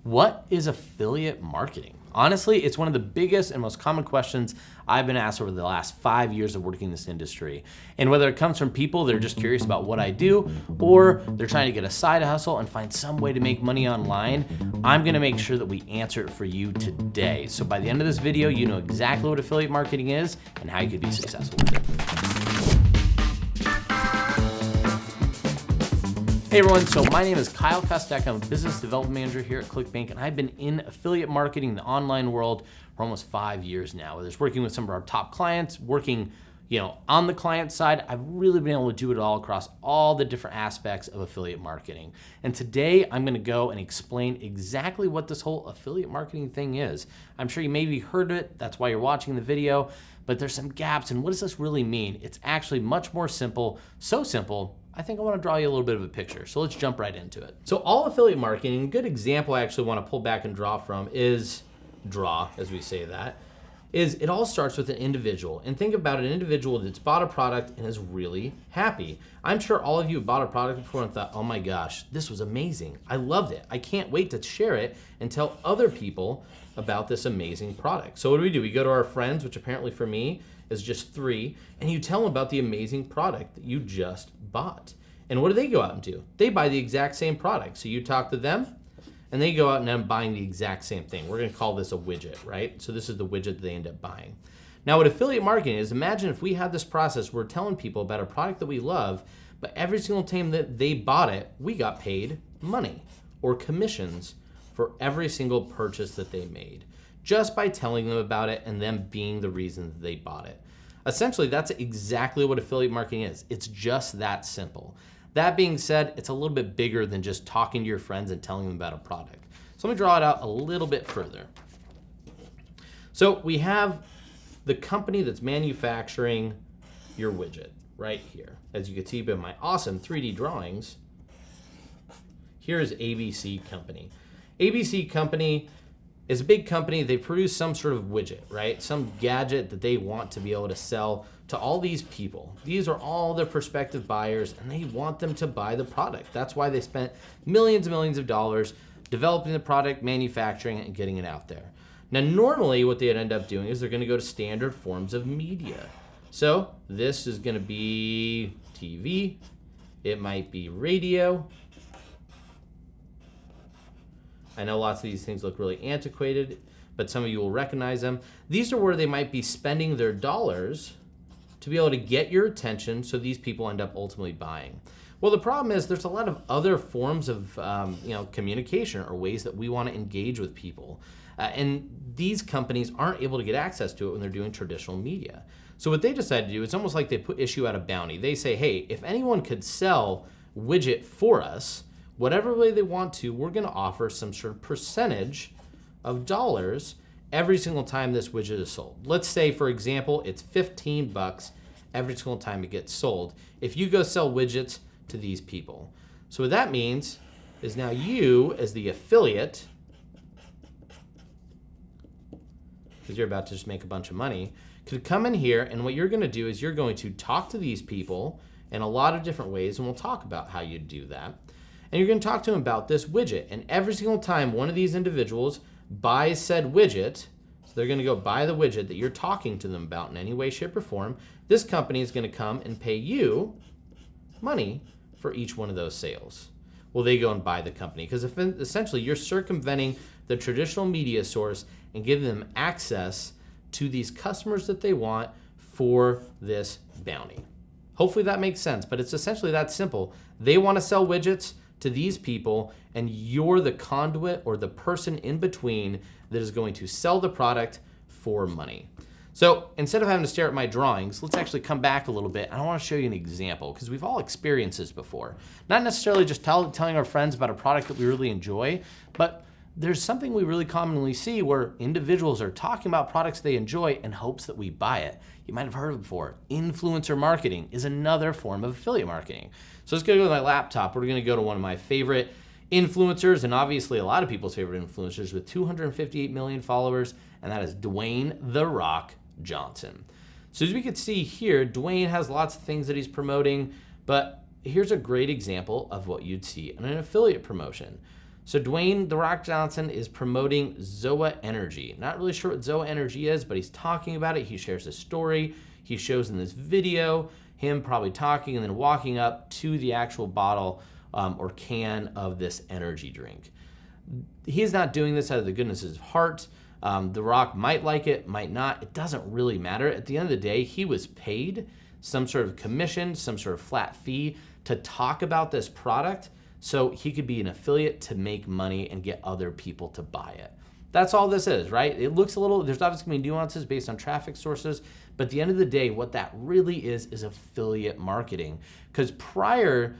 What is affiliate marketing? Honestly, it's one of the biggest and most common questions I've been asked over the last 5 years of working in this industry. And whether it comes from people that are just curious about what I do, or they're trying to get a side hustle and find some way to make money online, I'm gonna make sure that we answer it for you today. So by the end of this video, you know exactly what affiliate marketing is and how you could be successful with it. Hey everyone, so my name is Kyle Kostek. I'm a business development manager here at ClickBank, and I've been in affiliate marketing in the online world for almost 5 years now. Whether it's working with some of our top clients, working on the client side, I've really been able to do it all across all the different aspects of affiliate marketing. And today I'm gonna go and explain exactly what this whole affiliate marketing thing is. I'm sure you maybe heard of it, that's why you're watching the video, but there's some gaps, and what does this really mean? It's actually much more simple, so simple, I think I want to draw you a little bit of a picture. So let's jump right into it. So all affiliate marketing, a good example I actually want to pull back and draw from is as we say that, is it all starts with an individual. And think about an individual that's bought a product and is really happy. I'm sure all of you have bought a product before and thought, oh my gosh, this was amazing. I loved it. I can't wait to share it and tell other people about this amazing product. So what do? We go to our friends, which apparently for me is just 3, and you tell them about the amazing product that you just bought. And what do they go out and do? They buy the exact same product. So you talk to them, and they go out and end up buying the exact same thing. We're gonna call this a widget, right? So this is the widget that they end up buying. Now what affiliate marketing is, imagine if we had this process, we're telling people about a product that we love, but every single time that they bought it, we got paid money or commissions for every single purchase that they made, just by telling them about it and them being the reason that they bought it. Essentially, that's exactly what affiliate marketing is. It's just that simple. That being said, it's a little bit bigger than just talking to your friends and telling them about a product. So let me draw it out a little bit further. So we have the company that's manufacturing your widget right here. As you can see by my awesome 3D drawings, here's ABC Company. ABC Company is a big company. They produce some sort of widget, right? Some gadget that they want to be able to sell to all these people. These are all their prospective buyers, and they want them to buy the product. That's why they spent millions and millions of dollars developing the product, manufacturing it, and getting it out there. Now, normally what they'd end up doing is they're gonna go to standard forms of media. So this is gonna be TV, it might be radio. I know lots of these things look really antiquated, but some of you will recognize them. These are where they might be spending their dollars to be able to get your attention, so these people end up ultimately buying. Well, the problem is there's a lot of other forms of communication or ways that we want to engage with people. And these companies aren't able to get access to it when they're doing traditional media. So what they decide to do, it's almost like they issue out a bounty. They say, hey, if anyone could sell widget for us, whatever way they want to, we're gonna offer some sort of percentage of dollars every single time this widget is sold. Let's say, for example, it's 15 bucks every single time it gets sold if you go sell widgets to these people. So what that means is now you, as the affiliate, because you're about to just make a bunch of money, could come in here, and what you're gonna do is you're going to talk to these people in a lot of different ways, and we'll talk about how you do that. And you're gonna talk to them about this widget. And every single time one of these individuals buys said widget, so they're gonna go buy the widget that you're talking to them about in any way, shape, or form, this company is gonna come and pay you money for each one of those sales. Well, they go and buy the company, because essentially you're circumventing the traditional media source and giving them access to these customers that they want for this bounty. Hopefully that makes sense, but it's essentially that simple. They wanna sell widgets to these people, and you're the conduit or the person in between that is going to sell the product for money. So instead of having to stare at my drawings, let's actually come back a little bit, and I wanna show you an example, because we've all experienced this before. Not necessarily just telling our friends about a product that we really enjoy, but there's something we really commonly see where individuals are talking about products they enjoy in hopes that we buy it. You might have heard of it before. Influencer marketing is another form of affiliate marketing. So let's go to my laptop. We're gonna go to one of my favorite influencers, and obviously a lot of people's favorite influencers, with 258 million followers, and that is Dwayne "The Rock" Johnson. So as we can see here, Dwayne has lots of things that he's promoting, but here's a great example of what you'd see in an affiliate promotion. So Dwayne "The Rock" Johnson is promoting Zoa Energy. Not really sure what Zoa Energy is, but he's talking about it. He shares a story. He shows in this video him probably talking and then walking up to the actual bottle or can of this energy drink. He's not doing this out of the goodness of his heart. The Rock might like it, might not. It doesn't really matter. At the end of the day, he was paid some sort of commission, some sort of flat fee to talk about this product so he could be an affiliate to make money and get other people to buy it. That's all this is, right? It looks a little, there's obviously going to be nuances based on traffic sources, but at the end of the day, what that really is affiliate marketing. Because prior,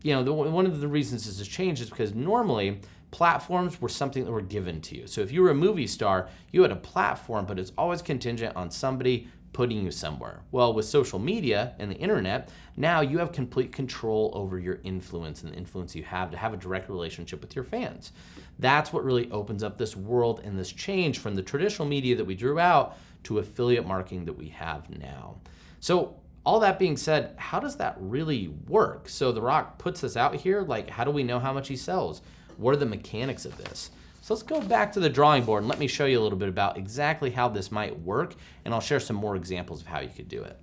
one of the reasons this has changed is because normally platforms were something that were given to you. So if you were a movie star, you had a platform, but it's always contingent on somebody putting you somewhere. Well, with social media and the internet, now you have complete control over your influence and the influence you have to have a direct relationship with your fans. That's what really opens up this world and this change from the traditional media that we drew out to affiliate marketing that we have now. So all that being said, how does that really work? So The Rock puts this out here, like how do we know how much he sells? What are the mechanics of this? So let's go back to the drawing board and let me show you a little bit about exactly how this might work, and I'll share some more examples of how you could do it.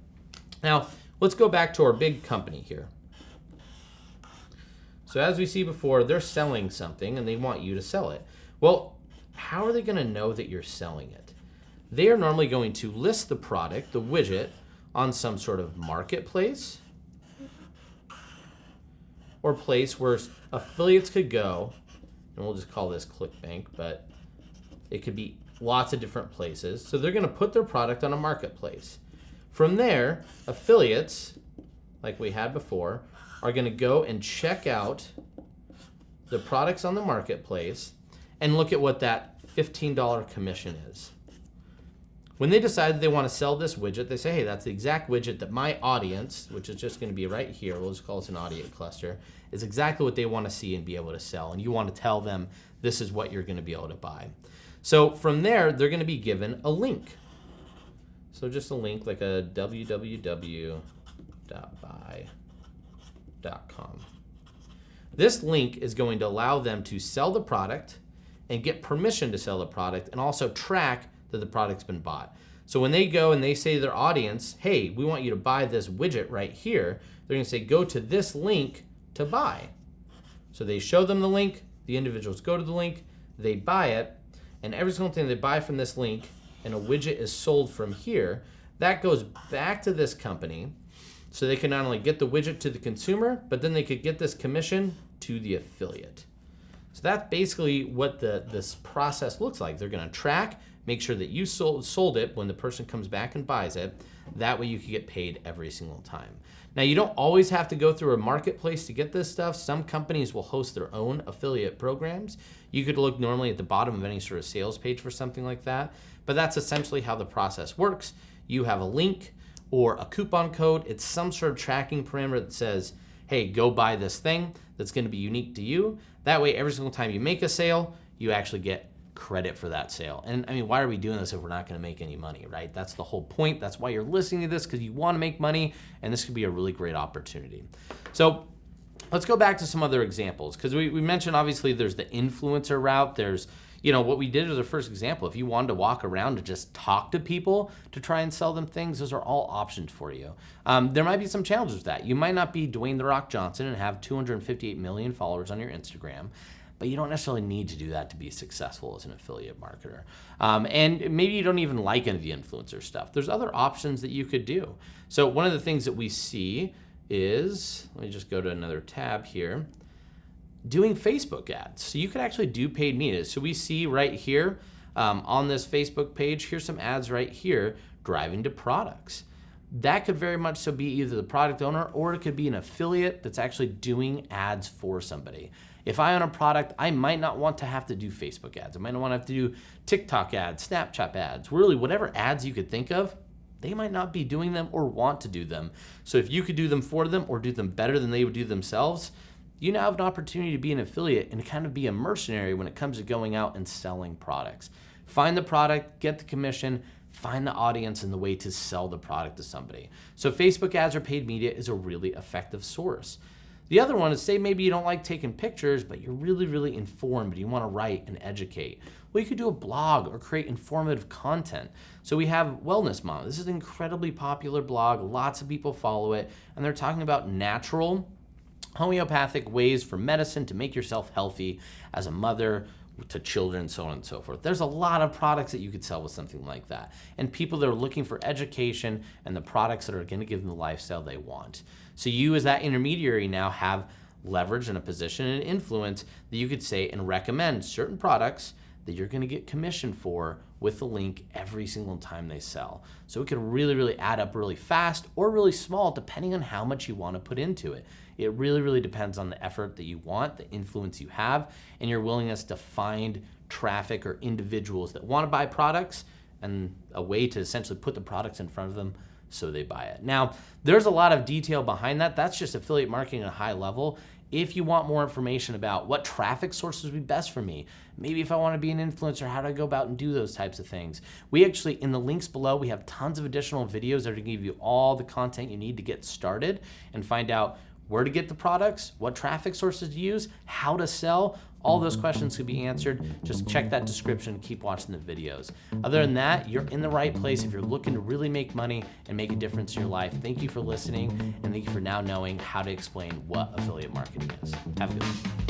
Now, let's go back to our big company here. So as we see before, they're selling something and they want you to sell it. Well, how are they going to know that you're selling it? They are normally going to list the product, the widget, on some sort of marketplace or place where affiliates could go, and we'll just call this ClickBank, but it could be lots of different places. So they're going to put their product on a marketplace. From there, affiliates, like we had before, are going to go and check out the products on the marketplace and look at what that $15 commission is. When they decide that they want to sell this widget, they say, hey, that's the exact widget that my audience, which is just going to be right here, we'll just call this an audience cluster, is exactly what they want to see and be able to sell. And you want to tell them this is what you're going to be able to buy. So from there, they're going to be given a link. So just a link like a www.buy.com. This link is going to allow them to sell the product and get permission to sell the product and also track that the product's been bought. So when they go and they say to their audience, hey, we want you to buy this widget right here, they're going to say, go to this link to buy. So they show them the link, the individuals go to the link, they buy it, and every single thing they buy from this link and a widget is sold from here, that goes back to this company so they can not only get the widget to the consumer, but then they could get this commission to the affiliate. So that's basically what this process looks like. They're going to track, make sure that you sold it when the person comes back and buys it. That way you can get paid every single time. Now, you don't always have to go through a marketplace to get this stuff. Some companies will host their own affiliate programs. You could look normally at the bottom of any sort of sales page for something like that. But that's essentially how the process works. You have a link or a coupon code. It's some sort of tracking parameter that says, hey, go buy this thing that's going to be unique to you. That way, every single time you make a sale, you actually get credit for that sale. And I mean, why are we doing this if we're not going to make any money, right? That's the whole point. That's why you're listening to this, because you want to make money, and this could be a really great opportunity. So let's go back to some other examples, because we mentioned obviously there's the influencer route. There's, what we did as a first example. If you wanted to walk around and just talk to people to try and sell them things, those are all options for you. There might be some challenges with that. You might not be Dwayne "The Rock" Johnson and have 258 million followers on your Instagram, but you don't necessarily need to do that to be successful as an affiliate marketer. And maybe you don't even like any of the influencer stuff. There's other options that you could do. So one of the things that we see is, let me just go to another tab here, doing Facebook ads. So you could actually do paid media. So we see right here on this Facebook page, here's some ads right here driving to products. That could very much so be either the product owner or it could be an affiliate that's actually doing ads for somebody. If I own a product, I might not want to have to do Facebook ads. I might not want to have to do TikTok ads, Snapchat ads, really whatever ads you could think of, they might not be doing them or want to do them. So if you could do them for them or do them better than they would do themselves, you now have an opportunity to be an affiliate and kind of be a mercenary when it comes to going out and selling products. Find the product, get the commission, find the audience and the way to sell the product to somebody. So Facebook ads or paid media is a really effective source. The other one is, say maybe you don't like taking pictures, but you're really, really informed, but you want to write and educate. Well, you could do a blog or create informative content. So we have Wellness Mom. This is an incredibly popular blog. Lots of people follow it, and they're talking about natural, homeopathic ways for medicine to make yourself healthy as a mother to children, so on and so forth. There's a lot of products that you could sell with something like that. And people that are looking for education and the products that are going to give them the lifestyle they want. So you as that intermediary now have leverage and a position and influence that you could say and recommend certain products that you're going to get commission for with the link every single time they sell. So it can really, really add up really fast or really small depending on how much you want to put into it. It really, really depends on the effort that you want, the influence you have, and your willingness to find traffic or individuals that want to buy products and a way to essentially put the products in front of them so they buy it. Now, there's a lot of detail behind that. That's just affiliate marketing at a high level. If you want more information about what traffic sources would be best for me, maybe if I want to be an influencer, how do I go about and do those types of things? We actually, in the links below, we have tons of additional videos that are going to give you all the content you need to get started and find out where to get the products, what traffic sources to use, how to sell. All those questions could be answered. Just check that description, keep watching the videos. Other than that, you're in the right place if you're looking to really make money and make a difference in your life. Thank you for listening, and thank you for now knowing how to explain what affiliate marketing is. Have a good one.